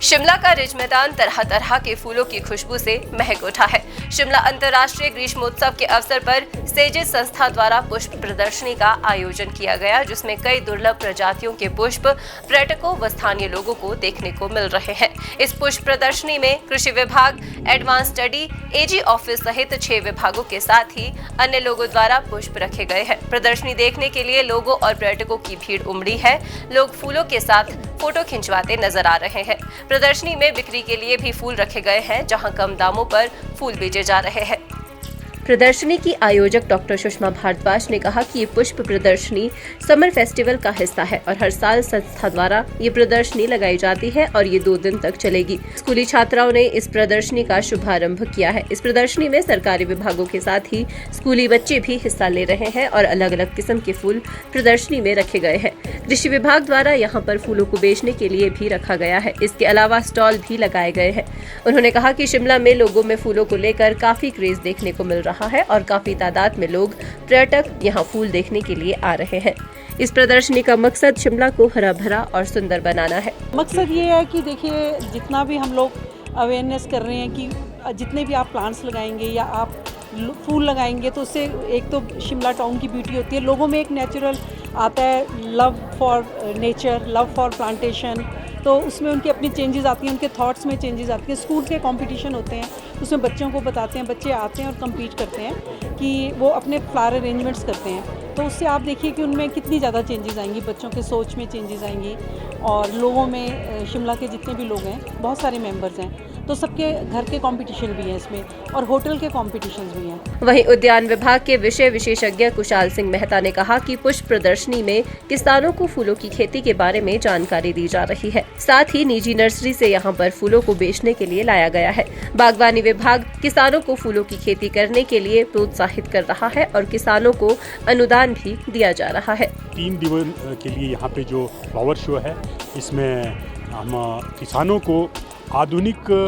शिमला का रिज मैदान तरह तरह के फूलों की खुशबू से महक उठा है। शिमला अंतर्राष्ट्रीय ग्रीष्मोत्सव के अवसर पर सेजिस संस्था द्वारा पुष्प प्रदर्शनी का आयोजन किया गया, जिसमें कई दुर्लभ प्रजातियों के पुष्प पर्यटकों व स्थानीय लोगों को देखने को मिल रहे हैं। इस पुष्प प्रदर्शनी में कृषि विभाग, एडवांस स्टडी, एजी ऑफिस सहित 6 विभागों के साथ ही अन्य लोगों द्वारा पुष्प रखे गए हैं। प्रदर्शनी देखने के लिए लोगों और पर्यटकों की भीड़ उमड़ी है। लोग फूलों के साथ फोटो खिंचवाते नजर आ रहे हैं। प्रदर्शनी में बिक्री के लिए भी फूल रखे गए हैं, जहां कम दामों पर फूल बेचे जा रहे हैं। प्रदर्शनी की आयोजक डॉक्टर सुषमा भारद्वाज ने कहा कि ये पुष्प प्रदर्शनी समर फेस्टिवल का हिस्सा है और हर साल संस्था द्वारा ये प्रदर्शनी लगाई जाती है और ये 2 दिन तक चलेगी। स्कूली छात्राओं ने इस प्रदर्शनी का शुभारंभ किया है। इस प्रदर्शनी में सरकारी विभागों के साथ ही स्कूली बच्चे भी हिस्सा ले रहे हैं और अलग अलग किस्म के फूल प्रदर्शनी में रखे गए हैं। कृषि विभाग द्वारा यहाँ पर फूलों को बेचने के लिए भी रखा गया है। इसके अलावा स्टॉल भी लगाए गए हैं। उन्होंने कहा कि शिमला में लोगों में फूलों को लेकर काफी क्रेज देखने को मिल रहा है और काफी तादाद में लोग पर्यटक यहाँ फूल देखने के लिए आ रहे हैं। इस प्रदर्शनी का मकसद शिमला को हरा भरा और सुंदर बनाना है। मकसद ये है कि देखिए, जितना भी हम लोग अवेयरनेस कर रहे हैं कि जितने भी आप प्लांट्स लगाएंगे या आप फूल लगाएंगे तो उससे एक तो शिमला टाउन की ब्यूटी होती है, लोगों में एक नेचुरल आता है, love for nature, love for plantation, तो उसमें उनकी अपनी चेंजेस आती हैं, उनके थॉट्स में चेंजेस आती हैं। स्कूल के कंपटीशन होते हैं, उसमें बच्चों को बताते हैं, बच्चे आते हैं और कम्पीट करते हैं कि वो अपने फ्लावर अरेंजमेंट्स करते हैं, तो उससे आप देखिए कि उनमें कितनी ज़्यादा चेंजेस आएंगी, बच्चों के सोच में चेंजेस आएंगी और लोगों में, शिमला के जितने भी लोग हैं, बहुत सारे मेंबर्स हैं, तो सबके घर के कंपटीशन भी हैं इसमें और होटल के कंपटीशंस भी हैं। वहीं उद्यान विभाग के विषय विशेषज्ञ कुशाल सिंह मेहता ने कहा कि पुष्प प्रदर्शनी में किसानों को फूलों की खेती के बारे में जानकारी दी जा रही है। साथ ही निजी नर्सरी से यहाँ पर फूलों को बेचने के लिए लाया गया है। बागवानी विभाग किसानों को फूलों की खेती करने के लिए प्रोत्साहित कर रहा है और किसानों को अनुदान भी दिया जा रहा है। 3 दिन के लिए यहाँ पे जो फ्लावर शो है, इसमें हम किसानों को आधुनिकता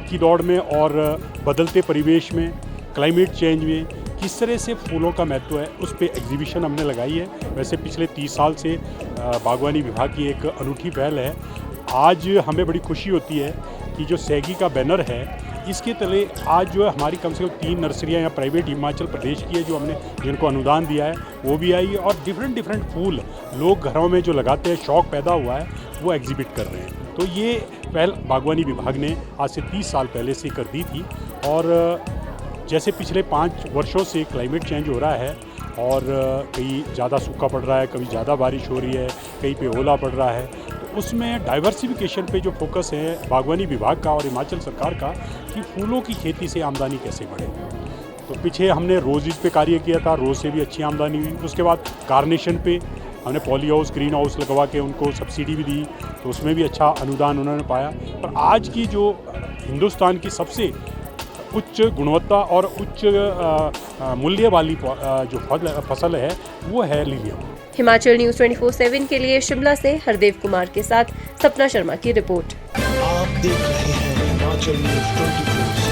की दौड़ में और बदलते परिवेश में, क्लाइमेट चेंज में किस तरह से फूलों का महत्व है, उस पे एग्जीबिशन हमने लगाई है। वैसे पिछले 30 साल से बागवानी विभाग की एक अनूठी पहल है। आज हमें बड़ी खुशी होती है कि जो सैगी का बैनर है, इसके तले आज जो है हमारी कम से कम 3 नर्सरियाँ या प्राइवेट हिमाचल प्रदेश की है जो हमने जिनको अनुदान दिया है, वो भी आई है और डिफरेंट फूल लोग घरों में जो लगाते हैं, शौक़ पैदा हुआ है, वो एग्जिबिट कर रहे हैं। तो ये पहल बागवानी विभाग ने आज से 30 साल पहले से कर दी थी और जैसे पिछले 5 वर्षों से क्लाइमेट चेंज हो रहा है और कहीं ज़्यादा सूखा पड़ रहा है, कभी ज़्यादा बारिश हो रही है, कहीं पे ओला पड़ रहा है, तो उसमें डाइवर्सिफिकेशन पे जो फोकस है बागवानी विभाग का और हिमाचल सरकार का कि फूलों की खेती से आमदनी कैसे बढ़े। तो पीछे हमने रोज़ पे कार्य किया था, रोज़ से भी अच्छी आमदनी हुई। उसके बाद कार्नेशन पे हमने पॉली हाउस, ग्रीन हाउस लगवा के उनको सब्सिडी भी दी, तो उसमें भी अच्छा अनुदान उन्होंने पाया। पर आज की जो हिंदुस्तान की सबसे उच्च गुणवत्ता और उच्च मूल्य वाली जो फसल है, वो है लिलियम। हिमाचल न्यूज़ 24/7 के लिए शिमला से हरदेव कुमार के साथ सपना शर्मा की रिपोर्ट। आप देख रहे हैं हिमाचल न्यूज़ 24।